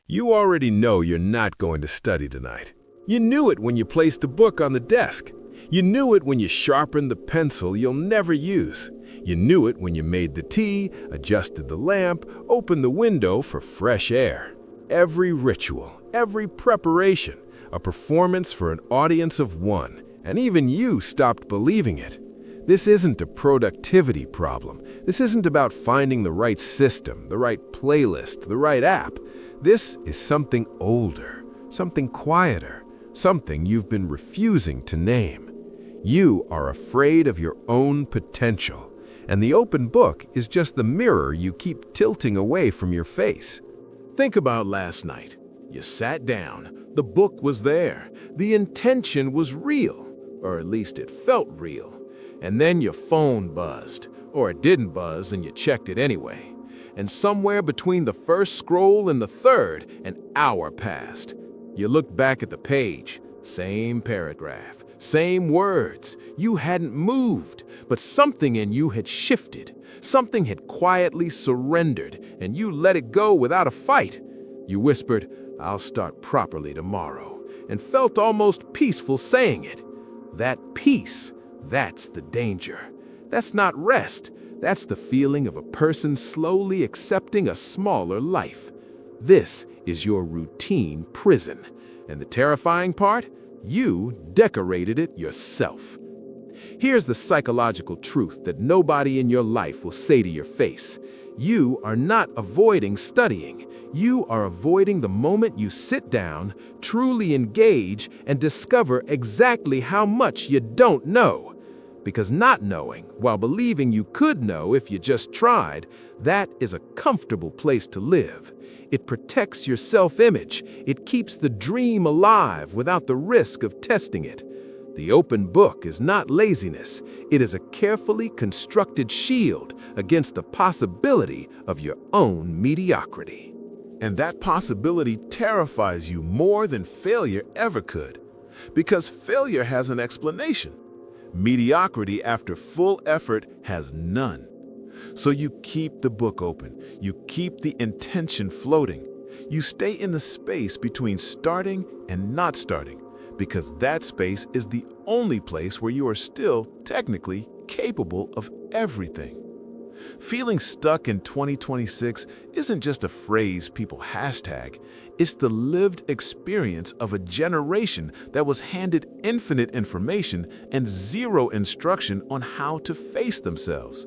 You already know you're not going to study tonight. You knew it when you placed the book on the desk. You knew it when you sharpened the pencil you'll never use. You knew it when you made the tea, adjusted the lamp, opened the window for fresh air. Every ritual, every preparation, a performance for an audience of one, and even you stopped believing it. This isn't a productivity problem. This isn't about finding the right system, the right playlist, the right app. This is something older, something quieter, something you've been refusing to name. You are afraid of your own potential, and the open book is just the mirror you keep tilting away from your face. Think about last night. You sat down, the book was there, the intention was real, or at least it felt real. And then your phone buzzed, or it didn't buzz and you checked it anyway. And somewhere between the first scroll and the third, an hour passed. You looked back at the page, same paragraph, same words. You hadn't moved, but something in you had shifted. Something had quietly surrendered, and you let it go without a fight. You whispered, "I'll start properly tomorrow," and felt almost peaceful saying it. That peace, that's the danger. That's not rest. That's the feeling of a person slowly accepting a smaller life. This is your routine prison. And the terrifying part? You decorated it yourself. Here's the psychological truth that nobody in your life will say to your face. You are not avoiding studying. You are avoiding the moment you sit down, truly engage, and discover exactly how much you don't know. Because not knowing, while believing you could know if you just tried, that is a comfortable place to live. It protects your self-image. It keeps the dream alive without the risk of testing it. The open book is not laziness. It is a carefully constructed shield against the possibility of your own mediocrity. And that possibility terrifies you more than failure ever could. Because failure has an explanation. Mediocrity after full effort has none. So you keep the book open. You keep the intention floating. You stay in the space between starting and not starting, because that space is the only place where you are still technically capable of everything. Feeling stuck in 2026 isn't just a phrase people hashtag. It's the lived experience of a generation that was handed infinite information and zero instruction on how to face themselves.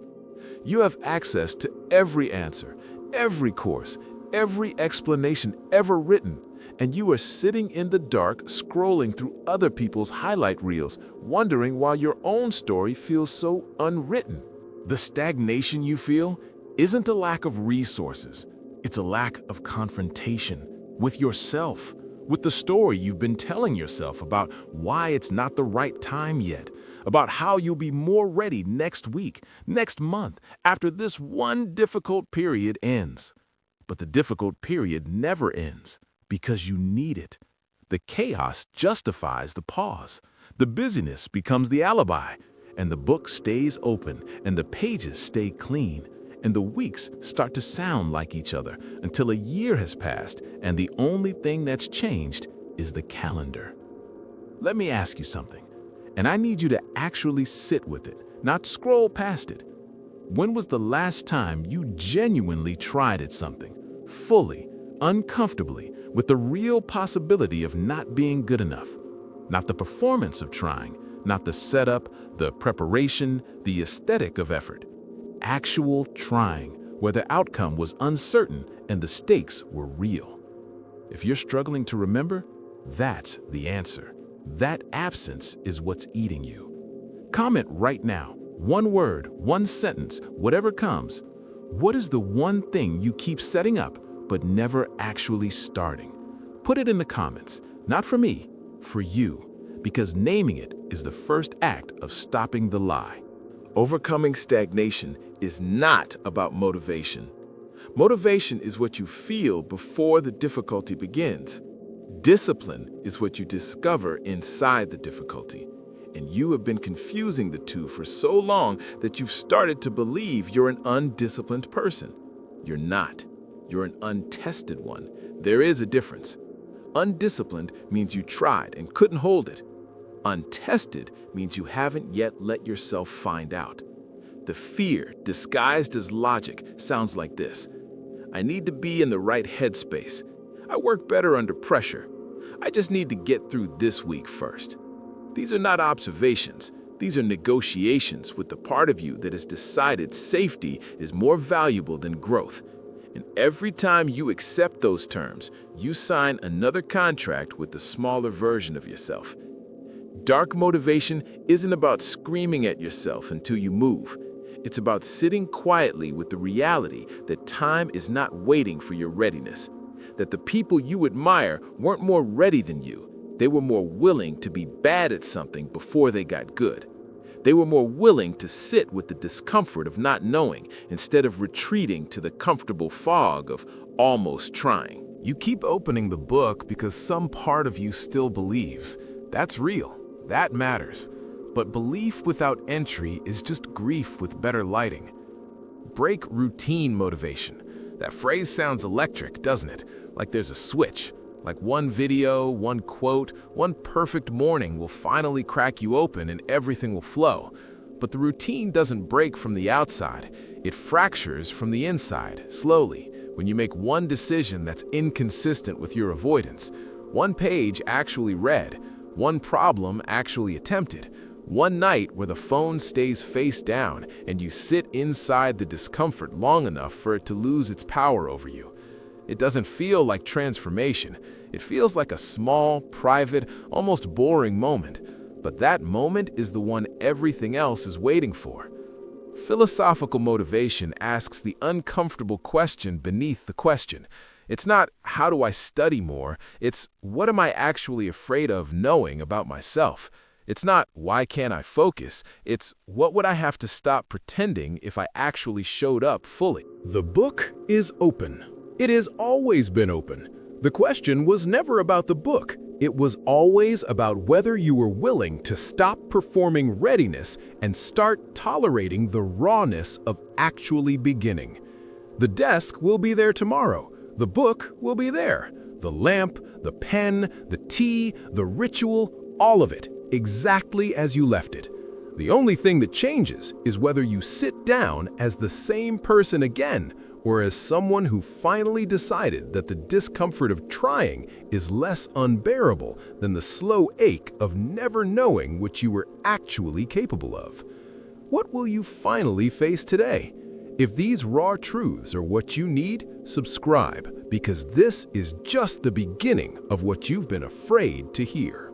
You have access to every answer, every course, every explanation ever written, and you are sitting in the dark scrolling through other people's highlight reels, wondering why your own story feels so unwritten. The stagnation you feel isn't a lack of resources. It's a lack of confrontation with yourself, with the story you've been telling yourself about why it's not the right time yet, about how you'll be more ready next week, next month, after this one difficult period ends. But the difficult period never ends because you need it. The chaos justifies the pause. The busyness becomes the alibi. And the book stays open, and the pages stay clean, and the weeks start to sound like each other until a year has passed, and the only thing that's changed is the calendar. Let me ask you something, and I need you to actually sit with it, not scroll past it. When was the last time you genuinely tried at something, fully, uncomfortably, with the real possibility of not being good enough? Not the performance of trying, not the setup, the preparation, the aesthetic of effort. Actual trying, where the outcome was uncertain and the stakes were real. If you're struggling to remember, that's the answer. That absence is what's eating you. Comment right now, one word, one sentence, whatever comes. What is the one thing you keep setting up but never actually starting? Put it in the comments, not for me, for you. Because naming it is the first act of stopping the lie. Overcoming stagnation is not about motivation. Motivation is what you feel before the difficulty begins. Discipline is what you discover inside the difficulty. And you have been confusing the two for so long that you've started to believe you're an undisciplined person. You're not. You're an untested one. There is a difference. Undisciplined means you tried and couldn't hold it. Untested means you haven't yet let yourself find out. The fear, disguised as logic, sounds like this. I need to be in the right headspace. I work better under pressure. I just need to get through this week first. These are not observations. These are negotiations with the part of you that has decided safety is more valuable than growth. And every time you accept those terms, you sign another contract with the smaller version of yourself. Dark motivation isn't about screaming at yourself until you move. It's about sitting quietly with the reality that time is not waiting for your readiness, that the people you admire weren't more ready than you. They were more willing to be bad at something before they got good. They were more willing to sit with the discomfort of not knowing instead of retreating to the comfortable fog of almost trying. You keep opening the book because some part of you still believes. That's real. That matters. But belief without entry is just grief with better lighting. Break routine motivation. That phrase sounds electric, doesn't it? Like there's a switch. Like one video, one quote, one perfect morning will finally crack you open and everything will flow. But the routine doesn't break from the outside. It fractures from the inside, slowly, when you make one decision that's inconsistent with your avoidance. One page actually read, one problem actually attempted, one night where the phone stays face down and you sit inside the discomfort long enough for it to lose its power over you. It doesn't feel like transformation. It feels like a small, private, almost boring moment. But that moment is the one everything else is waiting for. Philosophical motivation asks the uncomfortable question beneath the question. It's not, how do I study more? It's, what am I actually afraid of knowing about myself? It's not, why can't I focus? It's, what would I have to stop pretending if I actually showed up fully? The book is open. It has always been open. The question was never about the book. It was always about whether you were willing to stop performing readiness and start tolerating the rawness of actually beginning. The desk will be there tomorrow. The book will be there. The lamp, the pen, the tea, the ritual, all of it, exactly as you left it. The only thing that changes is whether you sit down as the same person again, or as someone who finally decided that the discomfort of trying is less unbearable than the slow ache of never knowing what you were actually capable of. What will you finally face today? If these raw truths are what you need, subscribe, because this is just the beginning of what you've been afraid to hear.